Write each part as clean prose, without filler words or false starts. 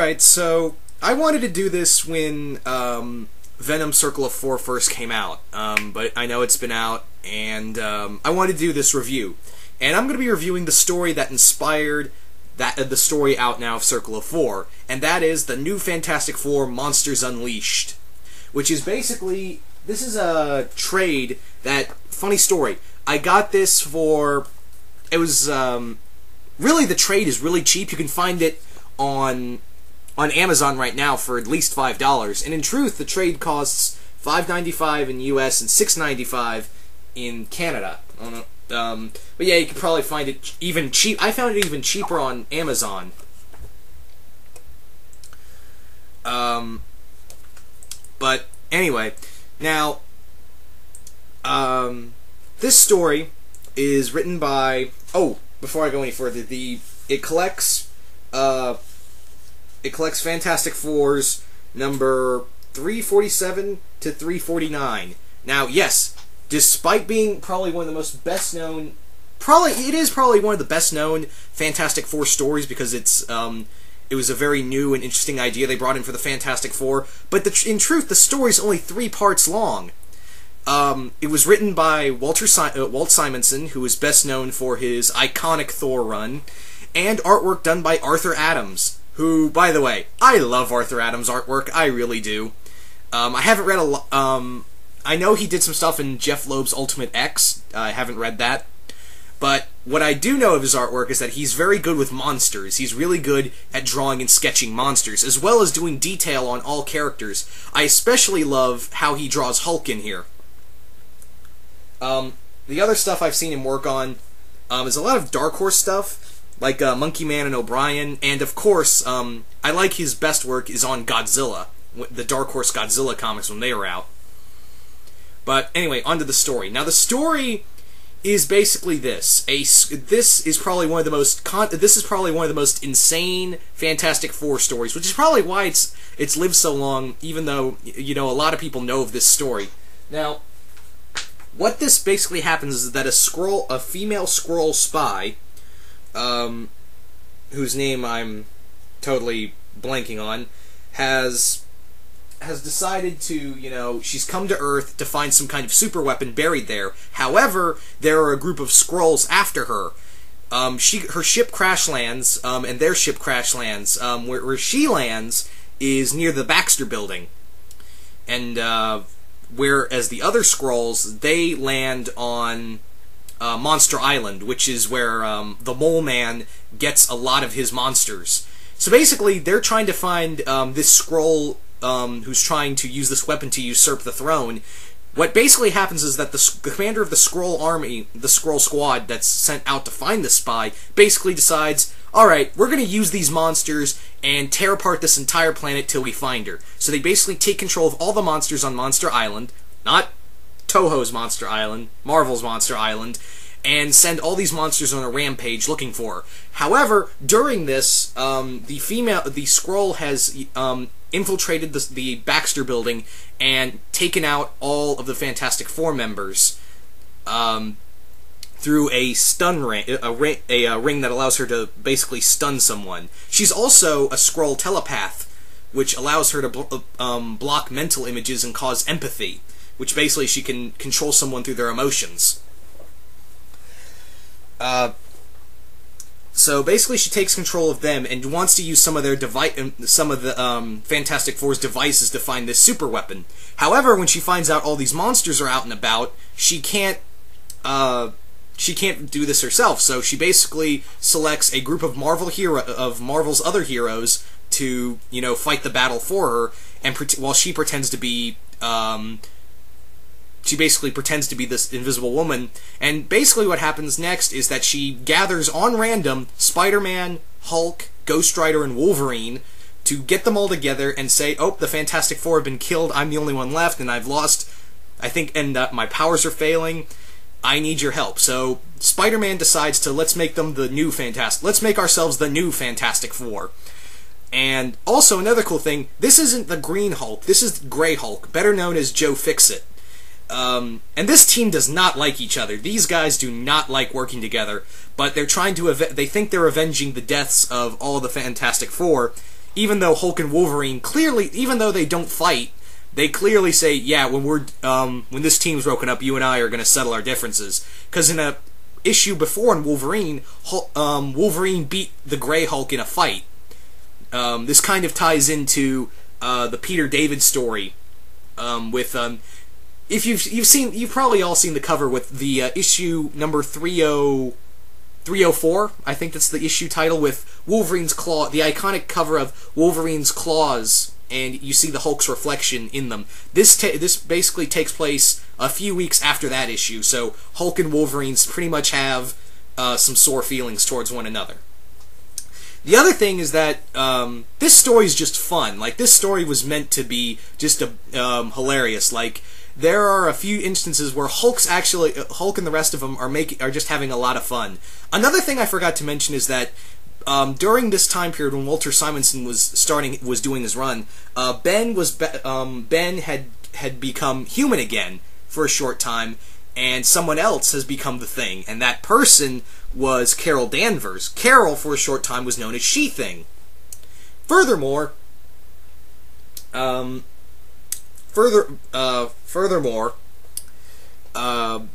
Alright, so I wanted to do this when Venom Circle of 4 first came out, but I know it's been out, and I wanted to do this review. And I'm going to be reviewing the story that inspired the story out now of Circle of 4, and that is the new Fantastic Four Monsters Unleashed, which is basically, this is a trade that, funny story, I got this for, it was, really the trade is really cheap. You can find it on Amazon right now for at least $5, and in truth, the trade costs $5.95 in US and $6.95 in Canada. But yeah, you can probably find it even cheap. I found it even cheaper on Amazon. But anyway, now this story is written by. Oh, before I go any further, it collects Fantastic Fours number 347 to 349. Now, yes, despite being probably one of the most best-known, it is probably one of the best-known Fantastic Four stories because it was a very new and interesting idea they brought in for the Fantastic Four. But in truth, the story's only 3 parts long. It was written by Walt Simonson, who is best known for his iconic Thor run, and artwork done by Arthur Adams, who, by the way, I love Arthur Adams' artwork, I really do. I haven't read a lot, I know he did some stuff in Jeff Loeb's Ultimate X, I haven't read that, but what I do know of his artwork is that he's very good with monsters. He's really good at drawing and sketching monsters, as well as doing detail on all characters. I especially love how he draws Hulk in here. The other stuff I've seen him work on is a lot of Dark Horse stuff, like Monkey Man and O'Brien, and of course, I like his best work is on Godzilla, the Dark Horse Godzilla comics when they were out. But anyway, onto the story. Now the story is basically this. This is probably one of the most insane Fantastic Four stories, which is probably why it's lived so long, even though, you know, a lot of people know of this story. Now, what this basically happens is that a female Skrull spy, whose name I'm totally blanking on, has decided to, you know, she's come to Earth to find some kind of super weapon buried there. However, there are a group of Skrulls after her. Her ship crash lands, and their ship crash lands. Where she lands is near the Baxter Building, and whereas the other Skrulls, they land on Monster Island, which is where the Mole Man gets a lot of his monsters. So basically, they're trying to find this Skrull who's trying to use this weapon to usurp the throne. What basically happens is that the commander of the Skrull army, the Skrull squad that's sent out to find the spy, basically decides, alright, we're going to use these monsters and tear apart this entire planet till we find her. So they basically take control of all the monsters on Monster Island, not Toho's Monster Island, Marvel's Monster Island, and send all these monsters on a rampage looking for her. However, during this, the Skrull has infiltrated the Baxter Building and taken out all of the Fantastic Four members through a stun ring, a ring that allows her to basically stun someone. She's also a Skrull telepath, which allows her to block mental images and cause empathy, which basically she can control someone through their emotions. So basically, she takes control of them and wants to use some of the Fantastic Four's devices to find this super weapon. However, when she finds out all these monsters are out and about, she can't do this herself. So she basically selects a group of Marvel's other heroes to, you know, fight the battle for her, and while she pretends to be she basically pretends to be this invisible woman, and basically what happens next is that she gathers on random Spider-Man, Hulk, Ghost Rider, and Wolverine to get them all together and say, oh, the Fantastic Four have been killed, I'm the only one left, and I've lost, I think, and my powers are failing, I need your help. So Spider-Man decides to, let's make ourselves the new Fantastic Four. And also, another cool thing, this isn't the Green Hulk, this is Grey Hulk, better known as Joe Fixit. And this team does not like each other. These guys do not like working together, but they're trying to they think they're avenging the deaths of all of the Fantastic Four, even though Hulk and Wolverine clearly, even though they don't fight, they clearly say, yeah, when this team's broken up, you and I are going to settle our differences. Because in a issue before in Wolverine, Wolverine beat the Grey Hulk in a fight. This kind of ties into the Peter David story with if you've probably all seen the cover with the issue number 304, I think that's the issue title, with Wolverine's claw, the iconic cover of Wolverine's claws, and you see the Hulk's reflection in them. This basically takes place a few weeks after that issue, so Hulk and Wolverine pretty much have some sore feelings towards one another. The other thing is that this story is just fun. Like, this story was meant to be just hilarious. Like, there are a few instances where Hulk and the rest of them are just having a lot of fun. Another thing I forgot to mention is that during this time period when Walter Simonson was doing his run, Ben had become human again for a short time, and someone else has become the Thing, and that person was Carol Danvers. Carol, for a short time, was known as She-Thing. Furthermore,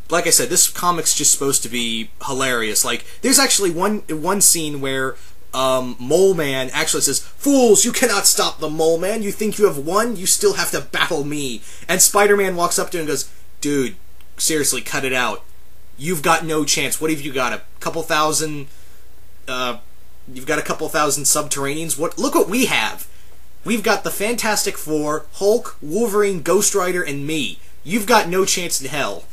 like I said, this comic's just supposed to be hilarious. Like, there's actually one scene where Mole Man actually says, "Fools, you cannot stop the Mole Man. You think you have won? You still have to battle me." And Spider-Man walks up to him and goes, "Dude, seriously, cut it out. You've got no chance. What have you got? A couple thousand? You've got a couple thousand Subterraneans. Look what we have. We've got the Fantastic Four, Hulk, Wolverine, Ghost Rider, and me. You've got no chance in hell."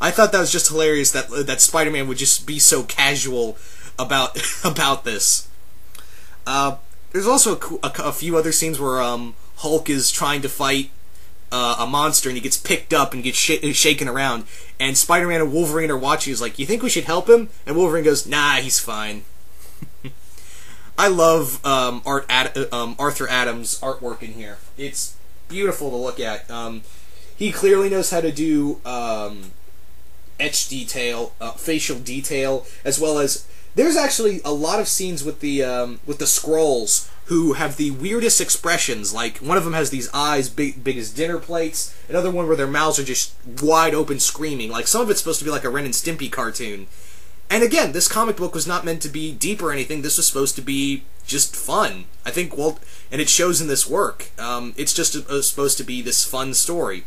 I thought that was just hilarious that Spider-Man would just be so casual about this. There's also a few other scenes where Hulk is trying to fight a monster, and he gets picked up and gets shaken around, and Spider-Man and Wolverine are watching. He's like, "You think we should help him?" And Wolverine goes, "Nah, he's fine." I love Arthur Adams' artwork in here. It's beautiful to look at. He clearly knows how to do etch detail, facial detail, as well as there's actually a lot of scenes with the Skrulls who have the weirdest expressions. Like, one of them has these eyes big as dinner plates. Another one where their mouths are just wide open screaming. Like, some of it's supposed to be like a Ren and Stimpy cartoon. And again, this comic book was not meant to be deep or anything. This was supposed to be just fun. I think, and it shows in this work. It's just supposed to be this fun story.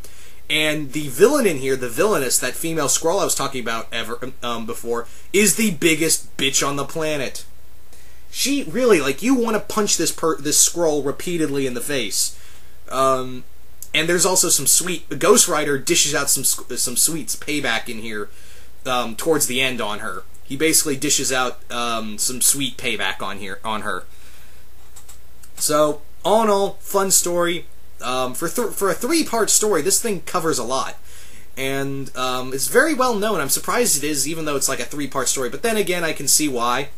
And the villain in here, the villainess, that female Skrull I was talking about before, is the biggest bitch on the planet. She really, like, you want to punch this Skrull repeatedly in the face. And there's also some sweet. Ghost Rider dishes out some sweet payback in here towards the end on her. He basically dishes out some sweet payback on her. So, all in all, fun story. For a 3-part story, this thing covers a lot. And it's very well known. I'm surprised it is, even though it's like a 3-part story. But then again, I can see why.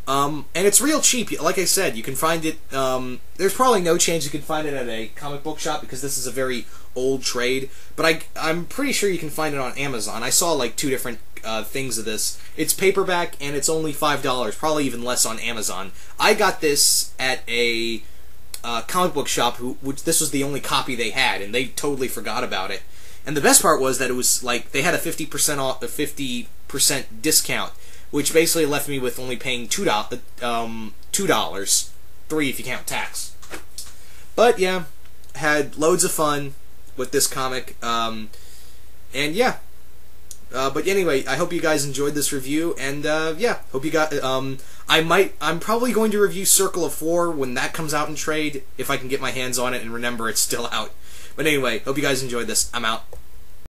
And it's real cheap. Like I said, you can find it... there's probably no chance you can find it at a comic book shop, because this is a very old trade. But I'm pretty sure you can find it on Amazon. I saw like 2 different things of this. It's paperback, and it's only $5, probably even less on Amazon. I got this at a comic book shop, which this was the only copy they had, and they totally forgot about it. And the best part was that it was like they had a 50% off, a 50% discount, which basically left me with only paying $2, $3 if you count tax. But yeah, had loads of fun with this comic, and yeah. But anyway, I hope you guys enjoyed this review, and yeah, hope you got. I'm probably going to review Circle of 4 when that comes out in trade, if I can get my hands on it and remember it's still out. But anyway, hope you guys enjoyed this. I'm out.